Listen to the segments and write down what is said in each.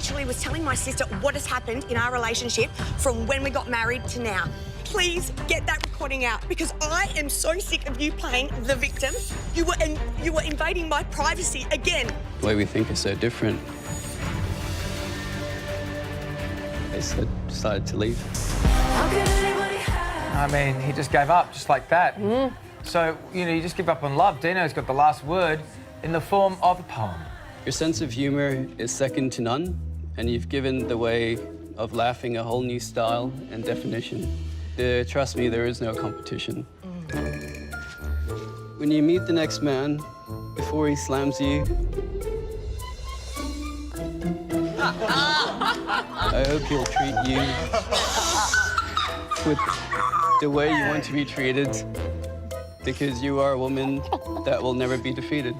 literally was telling my sister what has happened in our relationship from when we got married to now. Please get that recording out because I am so sick of you playing the victim. You were invading my privacy again. The way we think is so different. They decided to leave. I mean, he just gave up, just like that. So, you know, you just give up on love. Dino's got the last word in the form of a poem. Your sense of humor is second to none, and you've given the way of laughing a whole new style and definition. Trust me, there is no competition. When you meet the next man, before he slams you, I hope he'll treat you with the way you want to be treated, because you are a woman that will never be defeated.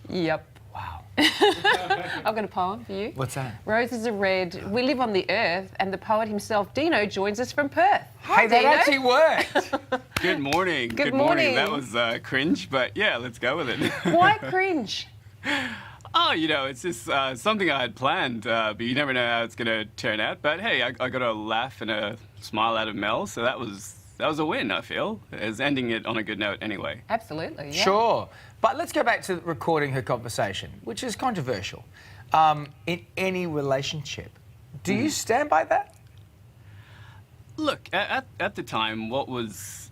Yep. Wow. I've got a poem for you. What's that? Roses are red. We live on the earth, and the poet himself, Dino, joins us from Perth. Hi, Hey, that Dino. actually worked. Good morning. Good morning. That was cringe, but yeah, let's go with it. Why cringe? Oh, you know, it's just something I had planned, but you never know how it's going to turn out. But hey, I got a laugh and a smile out of Mel, so that was a win, I feel. It's ending it on a good note anyway. Absolutely, yeah. Sure. But let's go back to recording her conversation, which is controversial. In any relationship, do you stand by that? Look, at the time, what was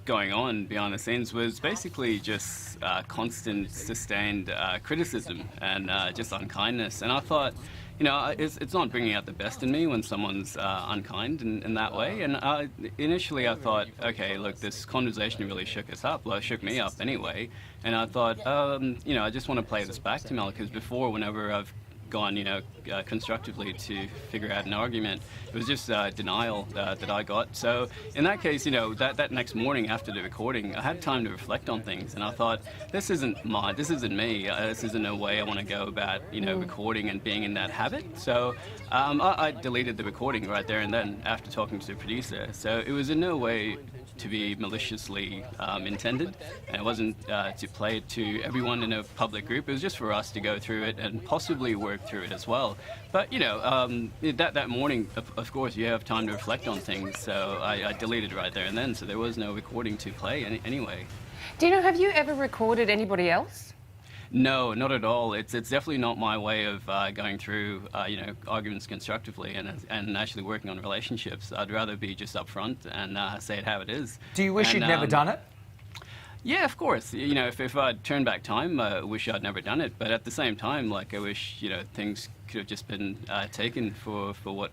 going on behind the scenes was basically just constant, sustained criticism and just unkindness. And I thought, you know, it's not bringing out the best in me when someone's unkind in that way. And initially I thought, okay, look, this conversation really shook us up. Well, it shook me up anyway. And I thought, you know, I just want to play this back to Mel, because before, whenever I've gone, you know, constructively to figure out an argument, it was just denial that I got. So in that case, you know, that next morning after the recording, I had time to reflect on things, and I thought, this isn't me, this isn't a way I want to go about, you know, recording and being in that habit. So I deleted the recording right there and then after talking to the producer. So it was in no way to be maliciously intended, and it wasn't to play it to everyone in a public group. It was just for us to go through it and possibly work through it as well. But you know, that morning, of course, you have time to reflect on things. So I deleted right there and then. So there was no recording to play anyway. Dino, have you ever recorded anybody else? No, not at all. It's definitely not my way of going through, you know, arguments constructively and actually working on relationships. I'd rather be just upfront and say it how it is. Do you wish and, you'd never done it? Yeah, of course. You know, if I'd turned back time, I wish I'd never done it. But at the same time, like, I wish, you know, things could have just been taken for what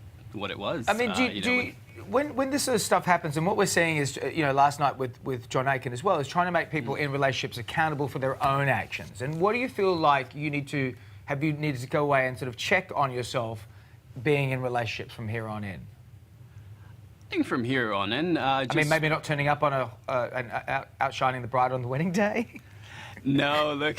it was. I mean, when this sort of stuff happens, and what we're seeing is, you know, last night with John Aiken as well, is trying to make people in relationships accountable for their own actions. And what do you feel like have you needed to go away and sort of check on yourself being in relationships from here on in? I think from here on in, I mean, maybe not turning up on outshining the bride on the wedding day? No, look,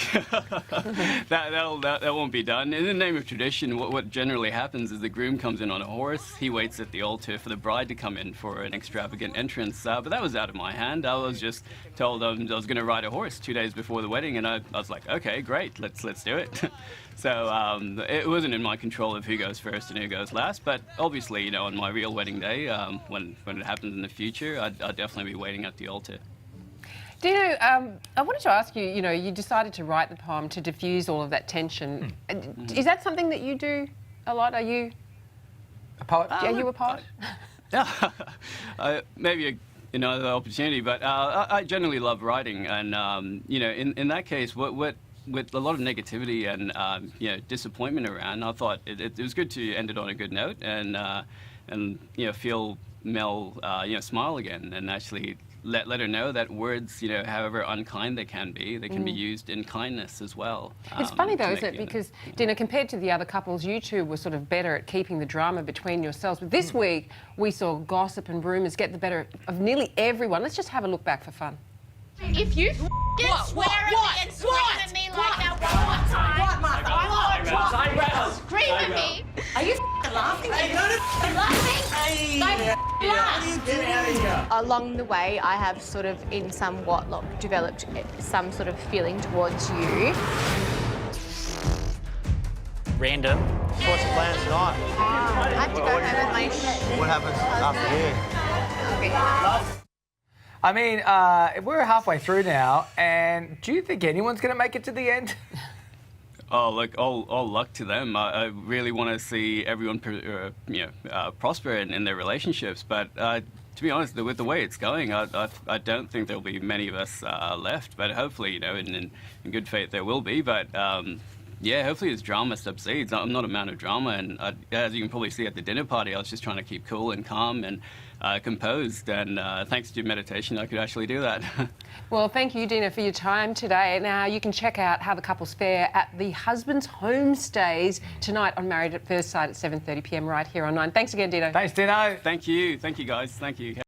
that won't be done. In the name of tradition, what generally happens is the groom comes in on a horse. He waits at the altar for the bride to come in for an extravagant entrance. But that was out of my hand. I was just told I was going to ride a horse 2 days before the wedding, and I was like, okay, great, let's do it. So it wasn't in my control of who goes first and who goes last. But obviously, you know, on my real wedding day, when it happens in the future, I'd definitely be waiting at the altar. Dino, I wanted to ask you, you know, you decided to write the poem to diffuse all of that tension. Is that something that you do a lot? Are you a poet? Are you a poet? Maybe another opportunity, but I generally love writing, and you know, in that case, with a lot of negativity and you know, disappointment around, I thought it was good to end it on a good note and you know, feel Mel you know, smile again and actually let her know that words, you know, however unkind they can be used in kindness as well. It's funny though, isn't it? Because, Dino, compared to the other couples, you two were sort of better at keeping the drama between yourselves. But this week, we saw gossip and rumours get the better of nearly everyone. Let's just have a look back for fun. If you swear at me and scream at me like that one more time, scream at me. Are you laughing? Laughing? Laugh. Along the way, I have sort of, in somewhat developed some sort of feeling towards you. random. What's the plans tonight? I have to go home and my What happens after here? I mean, we're halfway through now, and do you think anyone's going to make it to the end? Oh, look, all luck to them. I really want to see everyone, prosper in their relationships. But to be honest, with the way it's going, I don't think there'll be many of us left. But hopefully, in good faith, there will be. But yeah, hopefully this drama subsides. I'm not a man of drama, and as you can probably see at the dinner party, I was just trying to keep cool and calm and composed. And thanks to meditation, I could actually do that. Well, thank you, Dina, for your time today. Now, you can check out how the couples fare at the Husbands Homestays tonight on Married at First Sight at 7:30 p.m. right here on 9. Thanks again, Dino. Thanks, Dino. Thank you, guys. Thank you.